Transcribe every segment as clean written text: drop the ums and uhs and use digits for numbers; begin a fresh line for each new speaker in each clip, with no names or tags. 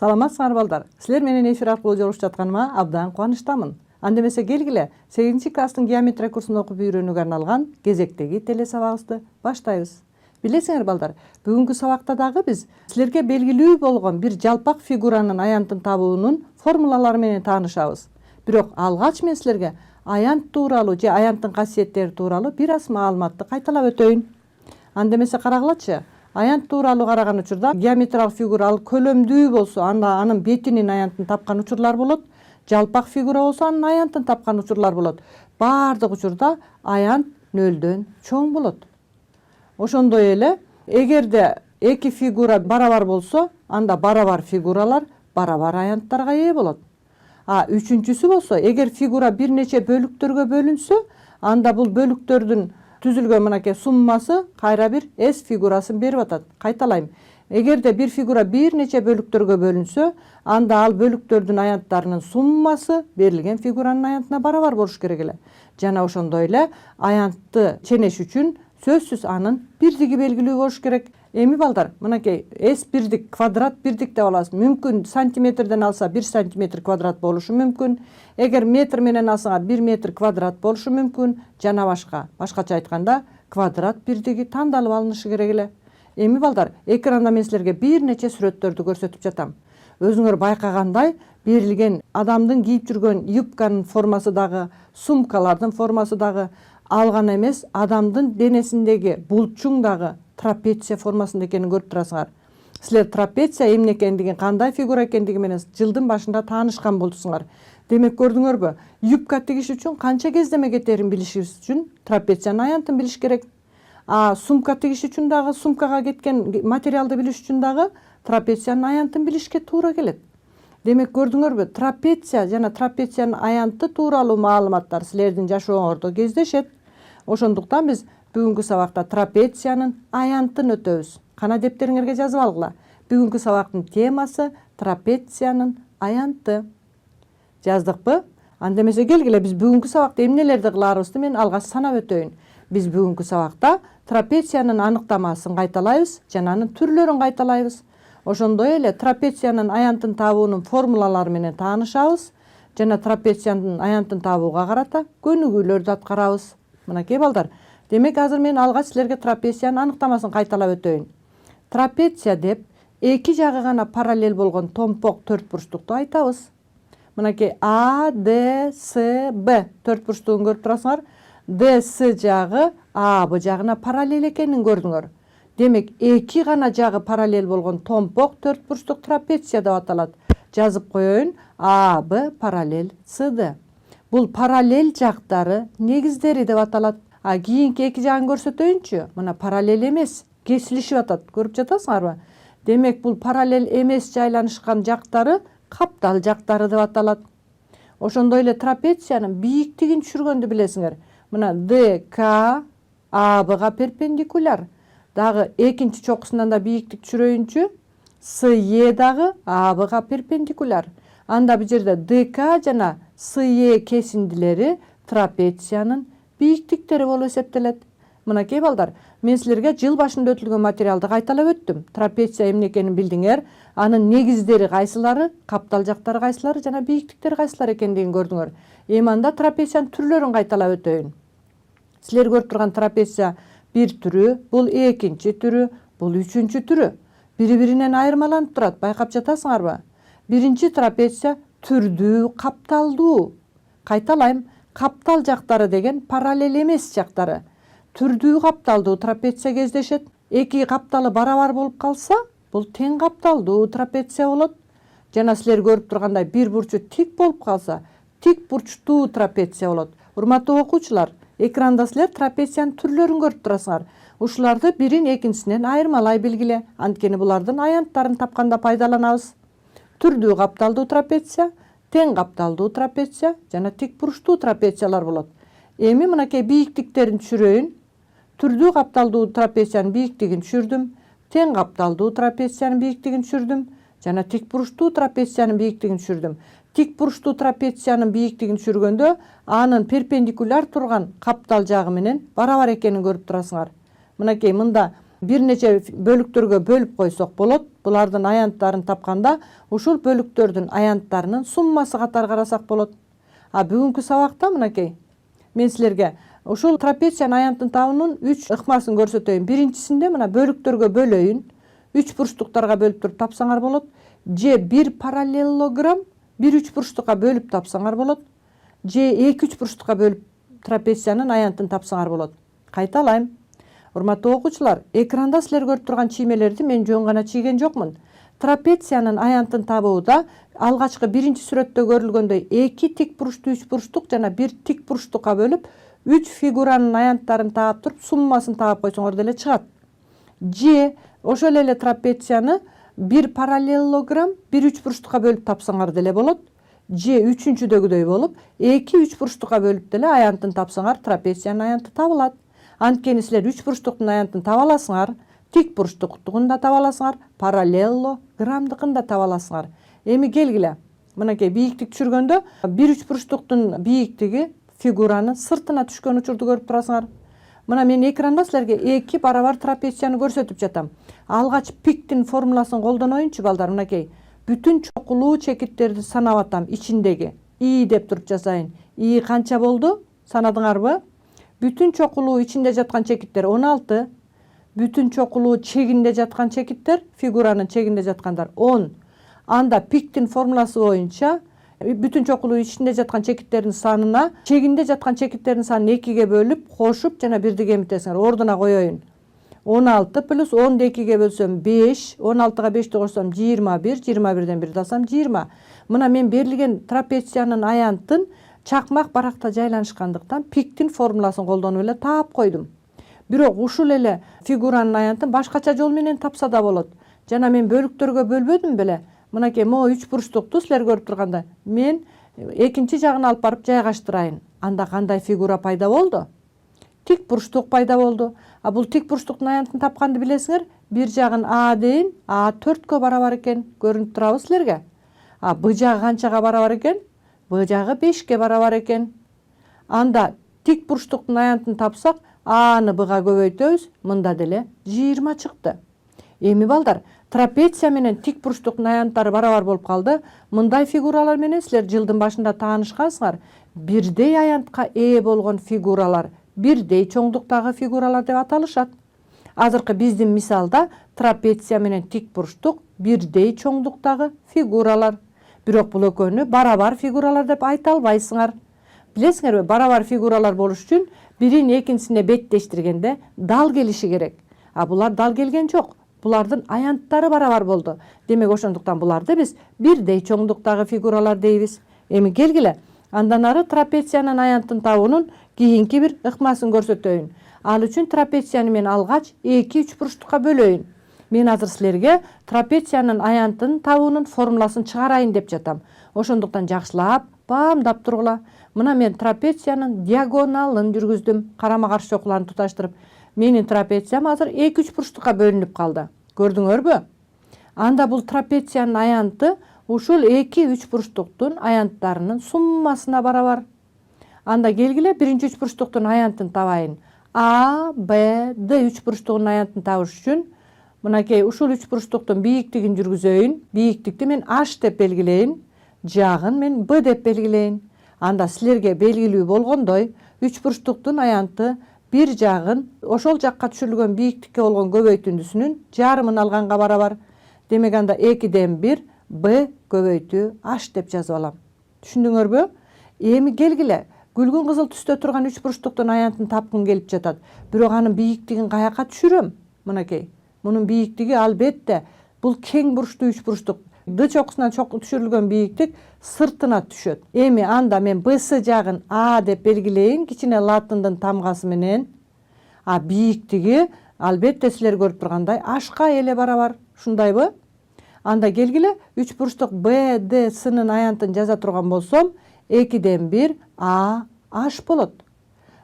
Саламатсыңар балдар. Силер менен эфир аркылуу жолугушуп жатканыма абдан кубанычтамын. Анда эмесе келгиле 8-класстын геометрия курсун окуп үйрөнүүгө арналган кезектеги теле сабагыбызды баштайбыз. Билесиңер балдар, бүгүнкү сабакта дагы биз силерге белгилүү болгон бир жалпак фигуранын аянтын табуунун формулалары менен таанышабыз. Бирок алгач мен силерге аянт тууралуу же аянттын касиеттери тууралуу бир аз маалыматты кайталап өтөйүн. Анда эмесе карагылачы. Аянт тууралуу караган учурда геометриялык фигура ал көлөмдүү болсо анын бетинин аянтын тапкан учурлар болот. Жалпак фигура болсо анын аянтын тапкан учурлар болот. Баардык учурда аянт нөлдөн чоң болот. Ошондой эле эгерде эки фигура барабар болсо, анда барабар фигуралар барабар аянттарга ээ болот. Үчүнчүсү болсо, эгер фигура бир нече бөлүктөргө бөлүнсө, анда бул бөлүктөрдүн түзүлгөн мынакей суммасы кайра бир S фигурасын берип атат. Кайталайм. Эгерде бир фигура бир нече бөлүктөргө бөлүнсө, анда ал бөлүктөрдүн аянттарынын суммасы берилген фигуранын аянтына барабар болуш керек эле. Жана ошондой эле аянтты ченеш үчүн сөзсүз анын бирдиги белгилүү болуш керек. Эми балдар, мынакей S бирдик, квадрат бирдик деп алабыз. Мүмкүн сантиметрден алса 1 сантиметр квадрат болушу мүмкүн. Эгер метр менен алсаңар 1 метр квадрат болушу мүмкүн. Жана башка. Башкача айтканда, квадрат бирдиги тандалып алынышы керек эле. Эми балдар, экранда мен силерге бир нече сүрөттөрдү көрсөтүп жатам. Өзүңөр байкагандай, берилген адамдын кийип жүргөн юбканын формасы дагы, сумкалардын формасы дагы ал гана эмес, адамдын денесиндеги булчуң дагы трапеция формасында экенин көрүп турасыңар. Силер трапеция эмне экендигин, кандай фигура экендиги менен жылдын башында таанышкан болдуңар. Демек көрдүңөрбү? Юбка тигиш үчүн канча кездеме кетерин билишибиз үчүн трапециянын аянтын билиш керек. Сумка тигиш үчүн дагы, сумкага кеткен материалды билиш үчүн дагы трапециянын аянтын билишке туура келет. Демек көрдүңөрбү? Трапеция жана трапециянын аянты тууралуу маалыматтар силердин жашооңордо кездешет. Ошондуктан биз бүгүнкү сабакта трапециянын аянтын өтөбүз. Кана дептериңерге жазып алгыла. Бүгүнкү сабактын темасы трапециянын аянты. Жаздыкпы? Анда эмесе келгиле биз бүгүнкү сабакта эмнелерди кылаарыбызды мен алгач санап өтөйүн. Биз бүгүнкү сабакта трапециянын аныктамасын кайталайбыз жана анын түрлөрүн кайталайбыз. Ошондой эле трапециянын аянтын табуунун формулалары менен таанышабыз жана трапециянын аянтын табууга карата көнүгүүлөрдү аткарабыз. Мынакей балдар, демек азыр мен алгач силерге трапециянын аныктамасын кайталап өтөйүн. Трапеция деп эки жагы гана параллель болгон томпок төрт бурчтукту айтабыз. Мынакей А, Д, С, Б төрт бурчтугун көрүп турасыңар. Д, С жагы А, Б жагына параллель экенин көрдүңөр. Демек эки гана жагы параллель болгон томпок төрт бурчтук трапеция деп аталат. Жазып коеюн. А, Б параллель С, Д. Бул параллель жактары негиздери деп аталат. Кийинки эки жагын көрсөтөйүнчү. Мына параллель эмес, кесилишип атат. Көрүп жатасыңарбы? Демек бул параллель эмес жайланышкан жактары каптал жактары деп аталат. Ошондой эле трапециянын бийиктигин түшүргөндү билесиңер. Мына ДК АБга перпендикуляр. Дагы экинчи чокусунан да бийиктик түшүрөйүнчү. СЕ дагы АБга перпендикуляр. Анда бул жерде ДК жана СЕ кесиндилери трапециянын бийиктиктери болуп эсептелет. Мынакей балдар, мен силерге жыл башында өтүлгөн материалды кайталап өттүм. Трапеция эмне экенин билдиңер, анын негиздери кайсылары, каптал жактары кайсылары жана бийиктиктери кайсылар экендигин көрдүңөр. Эми анда трапециянын түрлөрүн кайталап өтөйүн. Силер көрүп турган трапеция бир түрү, бул экинчи түрү, бул үчүнчү түрү. Бири-биринен айырмаланып турат, байкап жатасыңарбы? Биринчи трапеция түрдүү, капталдуу. Кайталайм, каптал жактары деген параллель эмес жактары. Түрдүү капталдуу трапеция кездешет. Эки капталы барабар болуп калса, бул тең капталдуу трапеция болот. Жана силер көрүп тургандай бир бурчу тик болуп калса, тик бурчтуу трапеция болот. Урматтуу окуучулар, экранда силер трапециянын түрлөрүн көрүп турасыңар. Ушуларды бирин экинчисинен айырмалай билгиле. Анткени булардын аянттарын тапканда пайдаланабыз. Түрдүү капталдуу трапеция, тең капталдуу трапеция жана тик бурчтуу трапециялар болот. Эми мынакей бийиктиктерин түшүрөйүн. Түрдүү капталдуу трапециянын бийиктигин түшүрдүм. Тең капталдуу трапециянын бийиктигин түшүрдүм. Жана тик бурчтуу трапециянын бийиктигин түшүрдүм. Тик бурчтуу трапециянын бийиктигин түшүргөндө анын перпендикуляр турган каптал жагы менен барабар экенин көрүп турасыңар. Мынакей мында бир нече бөлүктөргө бөлүп койсок болот. Булардын аянттарын тапканда ушул бөлүктөрдүн аянттарынын суммасы катары карасак болот. Бүгүнкү сабакта мынакей мен силерге ушул трапециянын аянтын табуунун 3 ыкмасын көрсөтөйүн. Биринчисинде мына бөлүктөргө бөлөйүн. 3 бурчтуктарга бөлүп туруп тапсаңар болот. Же бир параллелограмм бир 3 бурчтукка бөлүп тапсаңар болот. Же 2-3 бурчтукка бөлүп трапециянын аянтын тапсаңар болот. Кайталайм. Урматтуу окуучулар, экранда силер көрүп турган чиймелерди мен жөн гана чийген жокмун. Трапециянын аянтын табууда алгачкы биринчи сүрөттө көрүлгөндөй 2 тик бурчтуу 3 бурчтук жана 1 тик бурчтукка бөлүп 3 фигуранын аянттарын таап туруп суммасын таап койсоңор деле чыгат. Же ошол эле трапецияны бир параллелограмм бир 3 бурчтукка бөлүп тапсаңар деле болот. Же үчүнчүдөгүдөй болуп 2-3 бурчтукка бөлүп деле аянтын тапсаңар трапециянын аянты табылат. Анткени силер 3 бурчтуктун аянтын таба аласыңар, тик бурчтуктугун да таба аласыңар, параллелограммдыкын да таба аласыңар. Эми келгиле. Мынакей бийиктик түшүргөндө 1-3 бурчтуктун бийиктиги фигуранын сыртына түшкөн учурду көрүп турасыңар. Мына мен экранда силерге 2 барабар трапецияны көрсөтүп жатам. Алгач пиктин формуласын колдоноюнчу балдар, мынакей. Бүтүн чокулуу чекиттерди санап атам ичиндеги. И деп туруп жазайын. И канча болду? Санадыңарбы? Бүтүн чокулуу ичинде жаткан чекиттер 16. Бүтүн чокулуу чегинде жаткан чекиттер, фигуранын чегинде жаткандар 10. Анда пиктин формуласы боюнча бүтүн чокулуу ичинде жаткан чекиттердин санына чегинде жаткан чекиттердин санын 2ге бөлүп, кошуп жана бирди кемитесиңер. Ордуна коеюн. 16 плюс 10ду 2ге бөлсөм 5, 16га 5ди кошсом 21, 21ден 1 дасам 20. Мына мен берилген трапециянын аянтын чакмак баракта жайланышкандыктан пиктин формуласын колдонуп эле таап койдум. Бирок ушул эле фигуранын аянтын башкача жол менен тапса да болот. Жана мен бөлүктөргө бөлбөдүм беле. Мынакей могу 3 бурчтукту силер көрүп тургандай мен экинчи жагын алып барып жайгаштырайын. Анда кандай фигура пайда болду? Тик бурчтук пайда болду. Бул тик бурчтуктун аянтын тапканды билесиңер. Бир жагын А дейин. А 4кө барабар экен. Көрүнүп турабы силерге? Б жагы канчага барабар экен? Б жагы 5ке барабар экен. Анда тик бурчтуктун аянтын тапсак, Аны Бга көбөйтөбүз. Мында деле 20 чыкты. Эми балдар, трапеция менен тик бурчтуктун аянттары барабар болуп калды. Мындай фигуралар менен силер жылдын башында таанышкансыңар. Бирдей аянтка ээ болгон фигуралар бирдей чоңдуктагы фигуралар деп аталышат. Азыркы биздин мисалда трапеция менен тик бурчтук бирдей чоңдуктагы фигуралар. Бирок бул экөөнү барабар фигуралар деп айта албайсыңар. Билесиңерби, барабар фигуралар болуш үчүн бирин экинчисине беттештиргенде дал келиши керек. Булар дал келген жок. Булардын аянттары барабар болду. Демек ошондуктан буларды биз бирдей чоңдуктагы фигуралар дейбиз. Эми келгиле. Андан ары трапециянын аянтын табуунун кийинки бир ыкмасын көрсөтөйүн. Ал үчүн трапецияны мен алгач 2-3 бурчтукка бөлөйүн. Мен азыр силерге трапециянын аянтын табуунун формуласын чыгарайын деп жатам. Ошондуктан жакшылап баамдап тургула. Мына мен трапециянын диагоналын жүргүздүм, карама каршы чокуларын туташтырып. Менин трапециям азыр 2-3 бурчтукка бөлүнүп калды. Көрдүңөрбү? Анда бул трапециянын аянты ушул 2-3 бурчтуктун аянттарынын суммасына барабар. Анда келгиле биринчи 3 бурчтуктун аянтын табайын. А, Б, Д 3 бурчтугунун аянтын табыш үчүн мынакей ушул 3 бурчтуктун бийиктигин жүргүзөйүн. Бийиктикти мен H деп белгилейин, жагын мен Б деп белгилейин. Анда силерге белгилүү болгондой 3 бурчтуктун аянты бир жагын ошол жакка түшүрүлгөн бийиктикке болгон көбөйтүндүсүнүн жарымын алганга барабар. Демек анда 2ден 1 Б көбөйтүү H деп жазып алам. Түшүндүңөрбү? Эми келгиле. Күлгүн кызыл түстө турган 3 бурчтуктун аянтын тапкым келип жатат. Бирок анын бийиктигин каяка түшүрөм? Мынакей. Мунун бийиктиги албетте бул кең бурчтуу 3 бурчтук. Д чокусунан түшүрүлгөн бийиктик сыртына түшөт. Эми анда мен БС жагын А деп белгилейин кичине латындын тамгасы менен. Бийиктиги албетте силер көрүп тургандай H-ка эле барабар. Ушундайбы? Анда келгиле 3 бурчтук Б, Д, S'нын аянтын жаза турган болсом 2ден 1 А, H болот.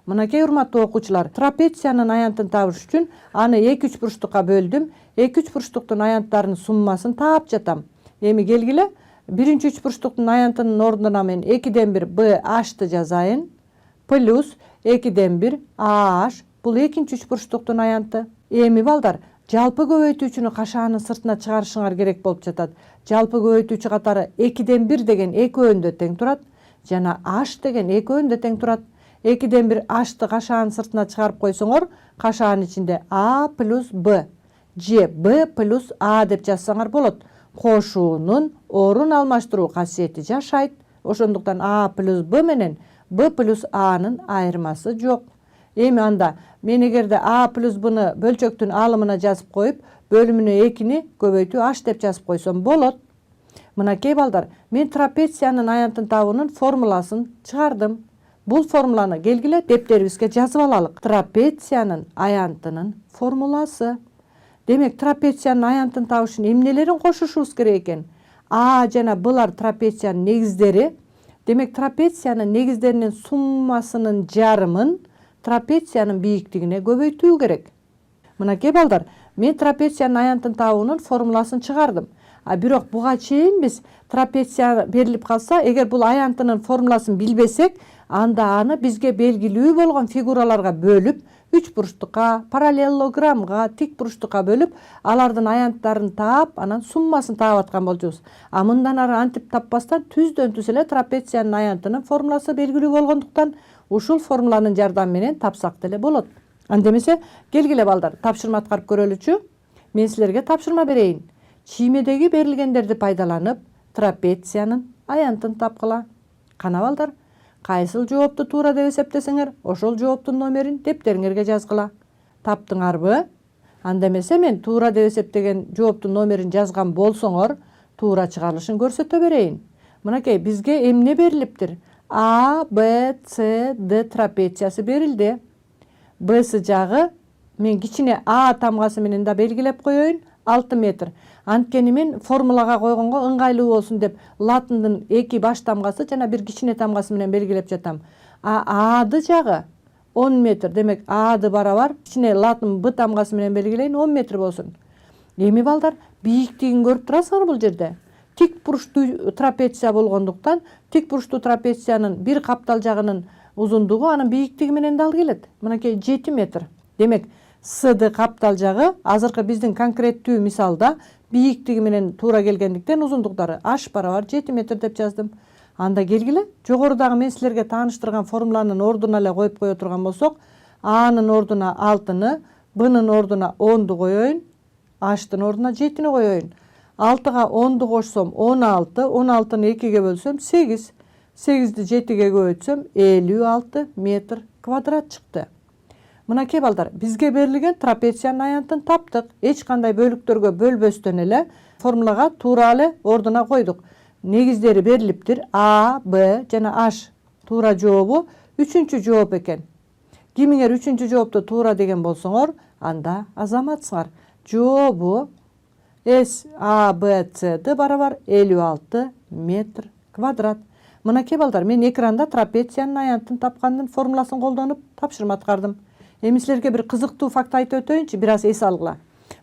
Мынакей урматтуу окуучулар, трапециянын аянтын табыш үчүн аны 2-3 бурчтукка бөлдүм. 2-3 бурчтуктун аянттарынын суммасын таап жатам. Эми келгиле, биринчи 3 бурчтуктун аянтынын ордуна мен 2ден 1 Б, H'ты жазайын. Плюс 2ден 1 А, H. Бул экинчи 3 бурчтуктун аянты. Эми балдар, жалпы көбөйтүүчүнү кашаанын сыртына чыгарышыңар керек болуп жатат. Жалпы көбөйтүүчү катары 2/1 деген экөөндөй тең турат жана h деген экөөндөй тең турат. 2/1 h'ты кашаанын сыртына чыгарып койсоңор, кашаанын ичинде a плюс b же b плюс a деп жазсаңар болот. Кошуунун орун алмаштыруу касиети жашайт. Ошондуктан a плюс b менен b плюс a'нын айырмасы жок. Эми анда мен эгерде a плюс b'ны бөлчөктүн алымына жазып коюп, бөлүмүнө 2-ни көбөйтүү h деп жазып койсом болот. Мынакей балдар, мен трапециянын аянтын табуунун формуласын чыгардым. Бул формуланы келгиле дептерибизге жазып алалык. Трапециянын аянтынын формуласы. Демек, трапециянын аянтын табыш үчүн эмнелерин кошушубуз керек экен? А жана Б'лар трапециянын негиздери. Демек, трапециянын негиздеринин суммасынын жарымын трапециянын бийиктигине көбөйтүү керек. Мынакей балдар, мен трапециянын аянтын табуунун формуласын чыгардым. Бирок буга чейин биз трапеция берилип калса, эгер бул аянтынын формуласын билбесек, анда аны бизге белгилүү болгон фигураларга бөлүп, 3 бурчтукка, параллелограммга, тик бурчтукка бөлүп, алардын аянттарын таап, анан суммасын таап аткан болчубуз. Мындан ары антип таппастан түздөн түз эле трапециянын аянтынын формуласы белгилүү болгондуктан, ушул формуланын жардамы менен тапсак деле болот. Анда эмесе, келгиле балдар, тапшырма аткарып көрөлүчү. Мен силерге тапшырма берейин. Чиймедеги берилгендерди пайдаланып, трапециянын аянтын тапкыла. Кана балдар, кайсыл жоопту туура деп эсептесеңер, ошол жооптун номерин дептериңерге жазгыла. Таптыңарбы? Анда эмесе мен туура деп эсептеген жооптун номерин жазган болсоңор, туура чыгарылышын көрсөтө берейин. Мынакей, бизге эмне берилиптир? A, B, C, D трапециясы берилди. Б'сы жагы мен кичине А тамгасы менен да белгилеп коеюн, 6 метр. Анткени мен формулага койгонго ыңгайлуу болсун деп латындын 2 баш тамгасы жана бир кичине тамгасы менен белгилеп жатам. A'ды жагы 10 метр. Демек, A'ды барабар кичине латын Б тамгасы менен белгилейин, 10 метр болсун. Эми балдар, бийиктигин көрүп турасыңар бул жерде. Тик бурчтуу трапеция болгондуктан, тик бурчтуу трапециянын бир каптал жагынын узундугу анын бийиктиги менен дал келет. Мынакей 7 метр. Демек, S'ды каптал жагы азыркы биздин конкреттүү мисалда бийиктиги менен туура келгендиктен узундуктары h барабар 7 метр деп жаздым. Анда келгиле, жогорудагы мен силерге тааныштырган формуланын ордуна эле коюп кое турган болсок, A'нын ордуна 6-ны, B'нын ордуна 10-ду коеюн, H'тын ордуна 7-ни коеюн. 6-га 10-ду кошсом 16, 16-ны 2-ге бөлсөм 8, 8-ди 7-ге көбөйтсөм 56 метр квадрат чыкты. Мынакей балдар, бизге берилген трапециянын аянтын таптык. Эч кандай бөлүктөргө бөлбөстөн эле формулага туура эле ордуна койдук. Негиздери берилиптир. А, Б жана H туура жообу 3-чү жооп экен. Кимиңер 3-чү жоопту туура деген болсоңор, анда азаматсыңар. Жообу S, A, B, C'ды барабар 56 метр квадрат. Мынакей балдар, мен экранда трапециянын аянтын тапкандын формуласын колдонуп тапшырма аткардым. Эми силерге бир кызыктуу факт айтып өтөйүнчү, бир аз эс алгыла.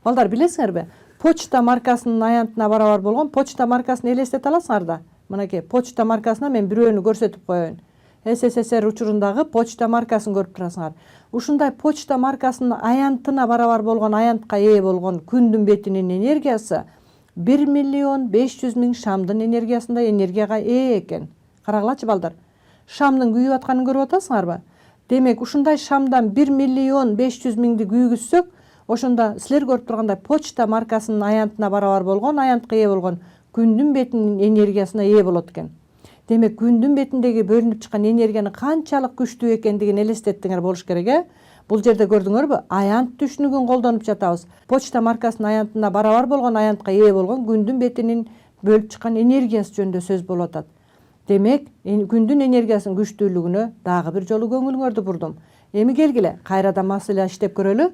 Балдар, билесиңерби? Почта маркасынын аянтына барабар болгон почта маркасын элестете аласыңар да? Мынакей, почта маркасына мен бирөөнү көрсөтүп коеюн. СССР учурундагы почта маркасын көрүп турасыңар. Ушундай почта маркасынын аянтына барабар болгон аянтка ээ болгон күндүн бетинин энергиясы 1.500.000 шамдын энергиясындай энергияга ээ экен. Карагылачы балдар. Шамдын күйүп атканын көрүп атасыңарбы? Демек, ушундай шамдан 1.500.000ди күйгүзсөк, ошондо силер көрүп тургандай почта маркасынын аянтына барабар болгон, аянтка ээ болгон күндүн бетинин энергиясына ээ болот экен. Демек, күндүн бетиндеги бөлүнүп чыккан энергиянын канчалык күчтүү экендигин элестеттиңер болуш керек. Бул жерде көрдүңөрбү? Аянт түшүнүгүн колдонуп жатабыз. Почта маркасынын аянтына барабар болгон, аянтка ээ болгон күндүн бетинин бөлүп чыккан энергиясы жөнүндө сөз болуп атат. Демек, күндүн энергиясынын күчтүүлүгүнө дагы бир жолу көңүлүңөрдү бурдум. Эми келгиле, кайрадан маселе иштеп көрөлү.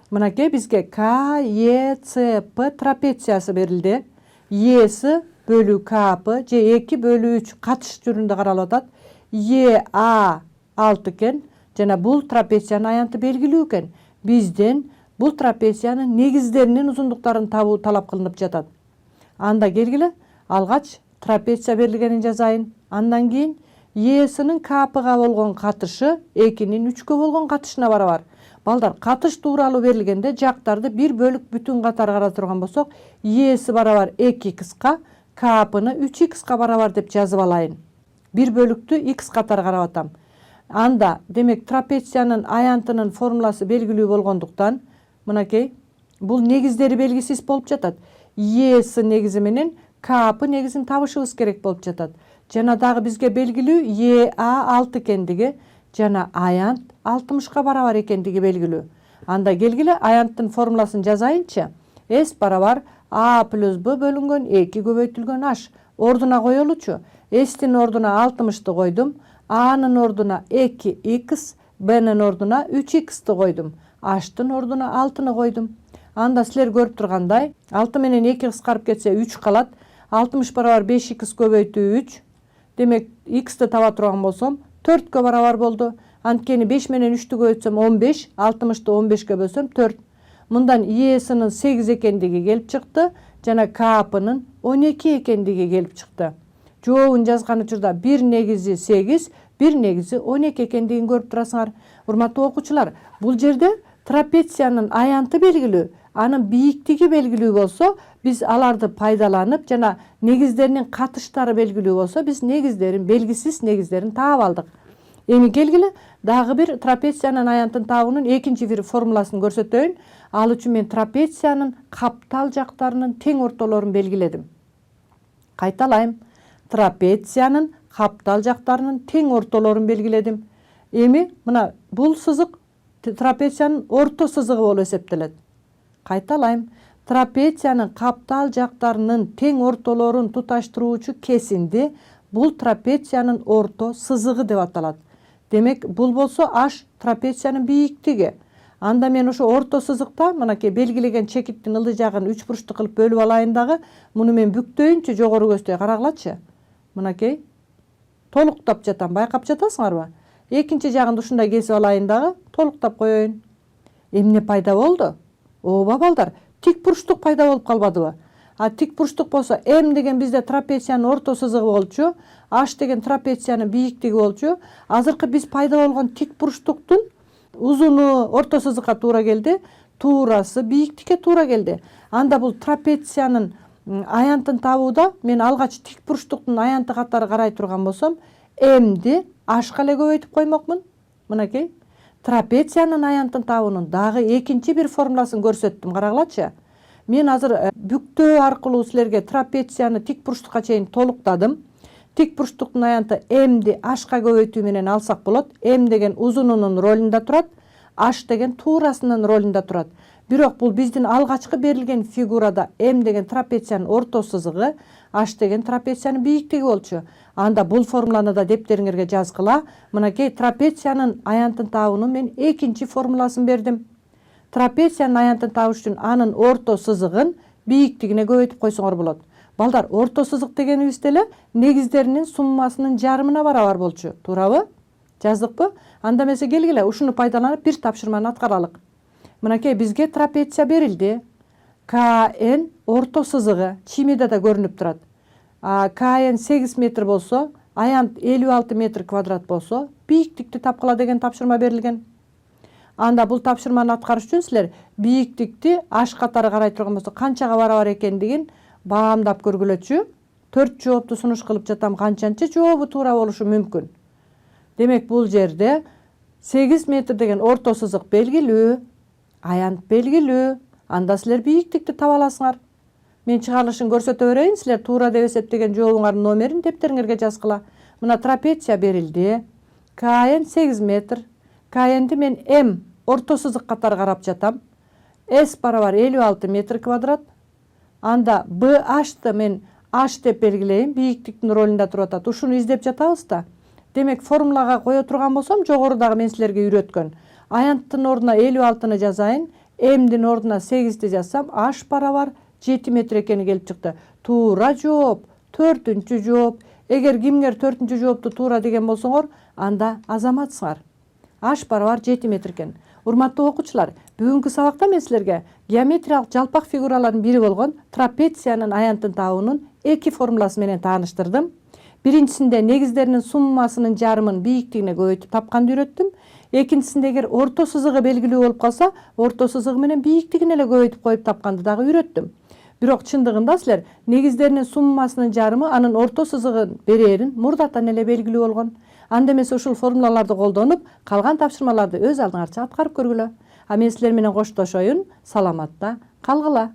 Мынакей бизге К, Е, С, П трапециясы берилди. Эси бөлүү КП же 2/3 катыш түрүндө каралып атат. Е, А 6 экен жана бул трапециянын аянты белгилүү экен. Бизден бул трапециянын негиздеринин узундуктарын табуу талап кылынып жатат. Анда келгиле, алгач трапеция берилгенин жазайын. Андан кийин Эсинин КПга болгон катышы 2-нин 3-кө болгон катышына барабар. Балдар, катыш тууралуу берилгенде жактарды бир бөлүк бүтүн катары карап турган болсок, Эси барабар 2х, Капыны 3х барабар деп жазып алайын. Бир бөлүктү х катары карап атам. Анда демек трапециянын аянтынын формуласы белгилүү болгондуктан, мынакей, бул негиздери белгисиз болуп жатат. Эси негизи менен Капы негизин табышыбыз керек болуп жатат. Жана дагы бизге белгилүү ЕА 6 экендиги жана аянт 60 барабар экендиги белгилүү. Анда келгиле аянттын формуласын жазайынчы. S барабар А плюс Б бөлүнгөн 2 көбөйтүлгөн H. Ордуна коелучу. S'тин ордуна 60-ты койдум. A'нын ордуна 2х, B'нын ордуна 3х койдум. H'тын ордуна 6-ны койдум. Анда силер көрүп тургандай, 6 менен 2 кыскарып кетсе 3 калат. 60 барабар 5х көбөйтүү 3. Демек, x'ти таба турган болсом 4кө барабар болду. Анткени 5 менен 3-тү көбөйтсөм 15, 60-ты 15ке бөлсөм 4. Мындан Эсинин 8 экендиги келип чыкты, жана Капынын 12 экендиги келип чыкты. Жообун жазган учурда бир негизи 8, бир негизи 12 экендигин көрүп турасыңар. Урматтуу окуучулар, бул жерде трапециянын аянты белгилүү, анын бийиктиги белгилүү болсо, биз аларды пайдаланып жана негиздеринин катыштары белгилүү болсо, биз негиздерин, белгисиз негиздерин таап алдык. Эми келгиле дагы бир трапециянын аянтын табуунун экинчи бир формуласын көрсөтөйүн. Ал үчүн мен трапециянын каптал жактарынын тең ортолорун белгиледим. Кайталайм. Трапециянын каптал жактарынын тең ортолорун белгиледим. Эми мына бул сызык трапециянын орто сызыгы болуп эсептелет. Кайталайм. Трапециянын каптал жактарынын тең ортолорун туташтыруучу кесинди бул трапециянын орто сызыгы деп аталат. Демек, бул болсо H трапециянын бийиктиги. Анда мен ошо орто сызыкта мынакей белгилеген чекиттин ылдый жагын 3 бурчтуу кылып бөлүп алайын дагы. Муну мен бүктөйүнчү жогору көздөй карагылачы. Мынакей толуктап жатам, байкап жатасыңарбы? Экинчи жагын ушундай кесип алайын дагы, толуктап коеюн. Эмне пайда болду? Ооба балдар, тик бурчтук пайда болуп калбадыбы? А тик бурчтук болсо М деген бизде трапециянын орто сызыгы болчу, H деген трапециянын бийиктиги болчу. Азыркы биз пайда болгон тик бурчтуктун узуну орто сызыкка туура келди, туурасы бийиктикке туура келди. Анда бул трапециянын аянтын табууда мен алгач тик бурчтуктун аянты катары карай турган болсом, M'ди H'ка эле көбөйтүп коймокмун. Мынакей трапециянын аянтын табуунун дагы экинчи бир формуласын көрсөттүм, карагылачы. Мен азыр бүктөө аркылуу силерге трапецияны тик бурчтукка чейин толуктадым. Тик бурчтуктун аянты M'ди H'ка көбөйтүү менен алсак болот. М деген узунунун ролунда турат, H деген туурасынын ролунда турат. Бирок бул биздин алгачкы берилген фигурада М деген трапециянын орто сызыгы, H деген трапециянын бийиктиги болчу. Анда бул формуланы да дептериңерге жазгыла. Мынакей трапециянын аянтын табуунун мен экинчи формуласын бердим. Трапециянын аянтын табыш үчүн анын орто сызыгын бийиктигине көбөйтүп койсоңор болот. Балдар, орто сызык дегенибиз деле негиздеринин суммасынын жарымына барабар болчу. Туурабы? Жаздыкпы? Анда эмесе келгиле ушуну пайдаланып бир тапшырманы аткаралык. Мынакей бизге трапеция берилди. КН орто сызыгы чимиде да көрүнүп турат. КН 8 метр болсо, аянт 56 метр квадрат болсо, бийиктикти тапкыла деген тапшырма берилген. Анда бул тапшырманы аткарыш үчүн силер бийиктикти H катары карай турган болсо канчага барабар экендигин баамдап көргүлөчү. 4 жоопту сунуш кылып жатам, канчанчы жообу туура болушу мүмкүн. Демек бул жерде 8 метр деген орто сызык белгилүү, аянт белгилүү. Анда силер бийиктикти таба аласыңар. Мен чыгарылышын көрсөтө берейин, силер туура деп эсептеген жообуңардын номерин дептериңерге жазгыла. Мына трапеция берилди. КН 8 метр. КНди мен М орто сызык катары карап жатам. S барабар 56 метр квадрат. Анда BH'ты мен H деп белгилейин, бийиктиктин ролунда туруп атат. Ушуну издеп жатабыз да. Демек формулага кое турган болсом, жогорудагы мен силерге үйрөткөн. Аянттын ордуна 56-ны жазайын, M'дин ордуна 8-ти жазсам, H барабар 7 метр экени келип чыкты. Туура жооп, 4-үнчү жооп. Эгер кимдер 4-үнчү жоопту туура деген болсоңор, анда азаматсыңар. H барабар 7 метр экен. Урматтуу окуучулар, бүгүнкү сабакта мен силерге геометриялык жалпак фигуралардын бири болгон трапециянын аянтын табуунун 2 формуласы менен тааныштырдым. Биринчисинде негиздеринин суммасынын жарымын бийиктигине көбөйтүп тапканды үйрөттүм. экинчисинде эгер орто сызыгы белгилүү болуп калса, орто сызыгы менен бийиктигин эле көбөйтүп коюп тапканды дагы үйрөттүм. Бирок чындыгында силер негиздеринин суммасынын жарымы анын орто сызыгын берээрин мурдатан эле белгилүү болгон. Анда эмесе ушул формулаларды колдонуп, калган тапшырмаларды өз алдыңарча аткарып көргүлө. А мен силер менен коштошоюн, саламатта калгыла.